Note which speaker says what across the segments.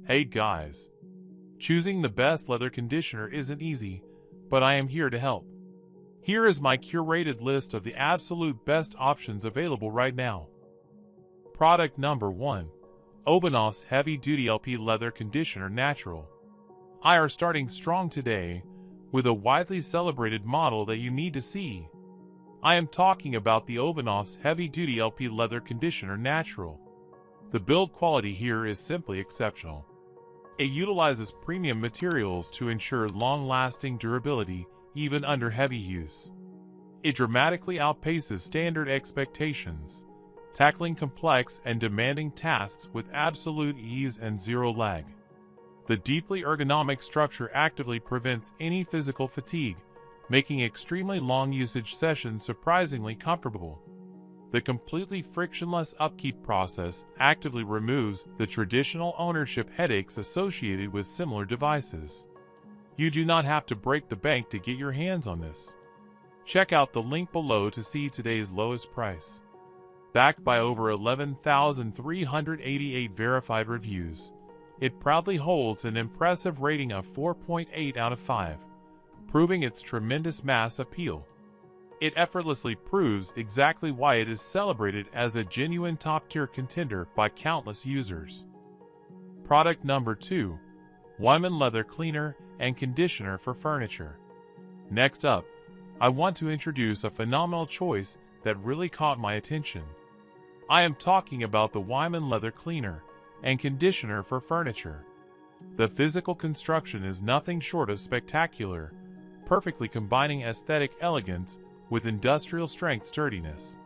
Speaker 1: Hey guys! Choosing the best leather conditioner isn't easy, but I am here to help. Here is my curated list of the absolute best options available right now. Product number 1. Obenauf's Heavy Duty LP Leather Conditioner Natural. I are starting strong today with a widely celebrated model that you need to see. I am talking about the Obenauf's Heavy Duty LP Leather Conditioner Natural. The build quality here is simply exceptional. It utilizes premium materials to ensure long-lasting durability even under heavy use. It dramatically outpaces standard expectations, tackling complex and demanding tasks with absolute ease and zero lag. The deeply ergonomic structure actively prevents any physical fatigue, making extremely long usage sessions surprisingly comfortable. The completely frictionless upkeep process actively removes the traditional ownership headaches associated with similar devices. You do not have to break the bank to get your hands on this. Check out the link below to see today's lowest price. Backed by over 11,388 verified reviews, it proudly holds an impressive rating of 4.8 out of 5, proving its tremendous mass appeal. It effortlessly proves exactly why it is celebrated as a genuine top-tier contender by countless users. Product number 2. Weiman Leather Cleaner and Conditioner for Furniture. Next up, I want to introduce a phenomenal choice that really caught my attention. I am talking about the Weiman Leather Cleaner and Conditioner for Furniture. The physical construction is nothing short of spectacular, perfectly combining aesthetic elegance with industrial strength sturdiness.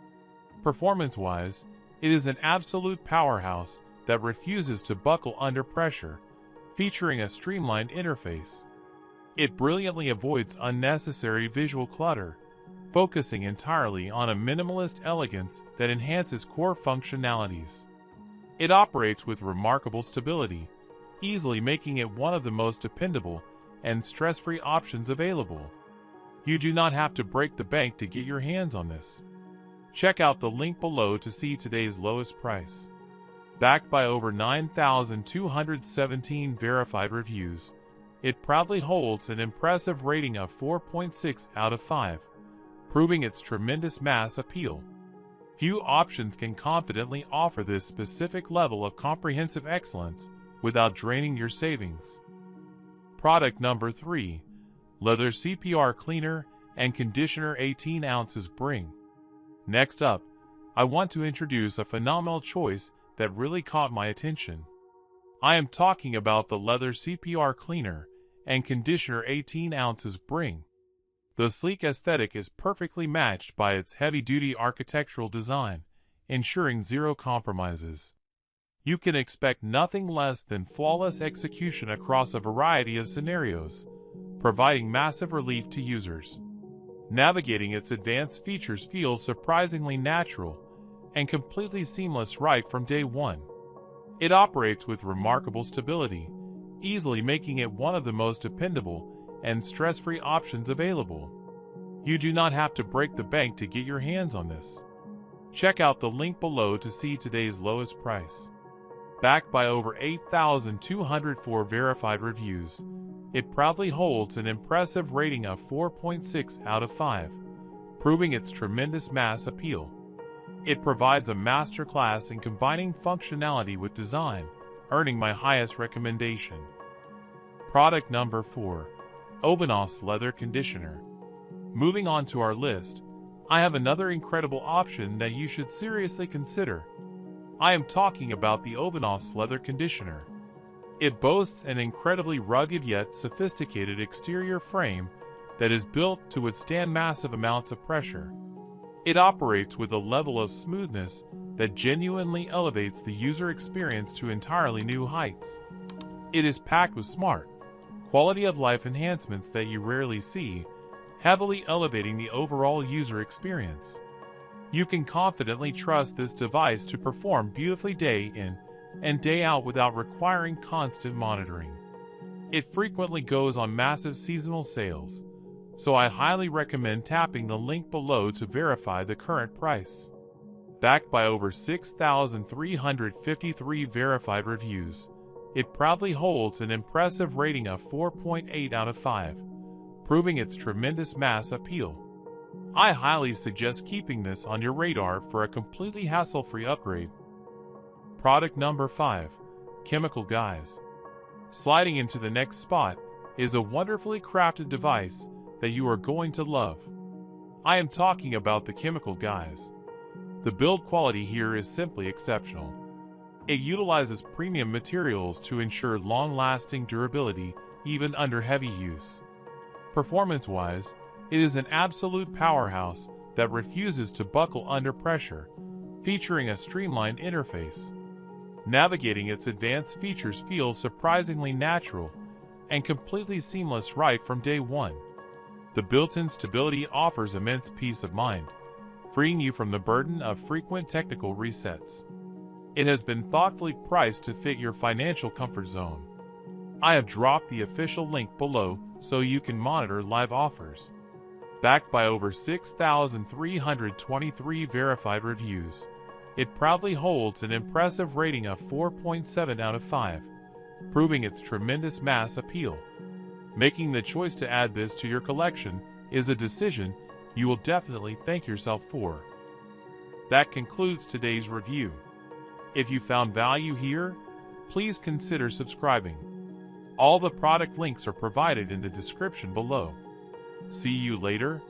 Speaker 1: Performance-wise, it is an absolute powerhouse that refuses to buckle under pressure, featuring a streamlined interface. It brilliantly avoids unnecessary visual clutter, focusing entirely on a minimalist elegance that enhances core functionalities. It operates with remarkable stability, easily making it one of the most dependable and stress-free options available. You do not have to break the bank to get your hands on this. Check out the link below to see today's lowest price. Backed by over 9,217 verified reviews, it proudly holds an impressive rating of 4.6 out of 5, proving its tremendous mass appeal. Few options can confidently offer this specific level of comprehensive excellence without draining your savings. Product number 3. Leather CPR Cleaner and Conditioner 18 ounces Bring. Next up, I want to introduce a phenomenal choice that really caught my attention. I am talking about the Leather CPR Cleaner and Conditioner 18 ounces Bring. The sleek aesthetic is perfectly matched by its heavy-duty architectural design, ensuring zero compromises. You can expect nothing less than flawless execution across a variety of scenarios, providing massive relief to users. Navigating its advanced features feels surprisingly natural and completely seamless right from day one. It operates with remarkable stability, easily making it one of the most dependable and stress-free options available. You do not have to break the bank to get your hands on this. Check out the link below to see today's lowest price. Backed by over 8,204 verified reviews, it proudly holds an impressive rating of 4.6 out of 5, proving its tremendous mass appeal. It provides a masterclass in combining functionality with design, earning my highest recommendation. Product number 4. Obenauf's Leather Conditioner. Moving on to our list, I have another incredible option that you should seriously consider. I am talking about the Obenauf's Leather Conditioner. It boasts an incredibly rugged yet sophisticated exterior frame that is built to withstand massive amounts of pressure. It operates with a level of smoothness that genuinely elevates the user experience to entirely new heights. It is packed with smart, quality-of-life enhancements that you rarely see, heavily elevating the overall user experience. You can confidently trust this device to perform beautifully day in and day out without requiring constant monitoring. It frequently goes on massive seasonal sales, so I highly recommend tapping the link below to verify the current price. Backed by over 6,353 verified reviews, It proudly holds an impressive rating of 4.8 out of 5, proving its tremendous mass appeal. I highly suggest keeping this on your radar for a completely hassle-free upgrade. Product number 5. Chemical Guys. Sliding into the next spot is a wonderfully crafted device that you are going to love. I am talking about the Chemical Guys. The build quality here is simply exceptional. It utilizes premium materials to ensure long-lasting durability even under heavy use. Performance-wise, it is an absolute powerhouse that refuses to buckle under pressure, featuring a streamlined interface. Navigating its advanced features feels surprisingly natural and completely seamless right from day one. The built-in stability offers immense peace of mind, freeing you from the burden of frequent technical resets. It has been thoughtfully priced to fit your financial comfort zone. I have dropped the official link below so you can monitor live offers. Backed by over 6,323 verified reviews, it proudly holds an impressive rating of 4.7 out of 5, proving its tremendous mass appeal. Making the choice to add this to your collection is a decision you will definitely thank yourself for. That concludes today's review. If you found value here, please consider subscribing. All the product links are provided in the description below. See you later.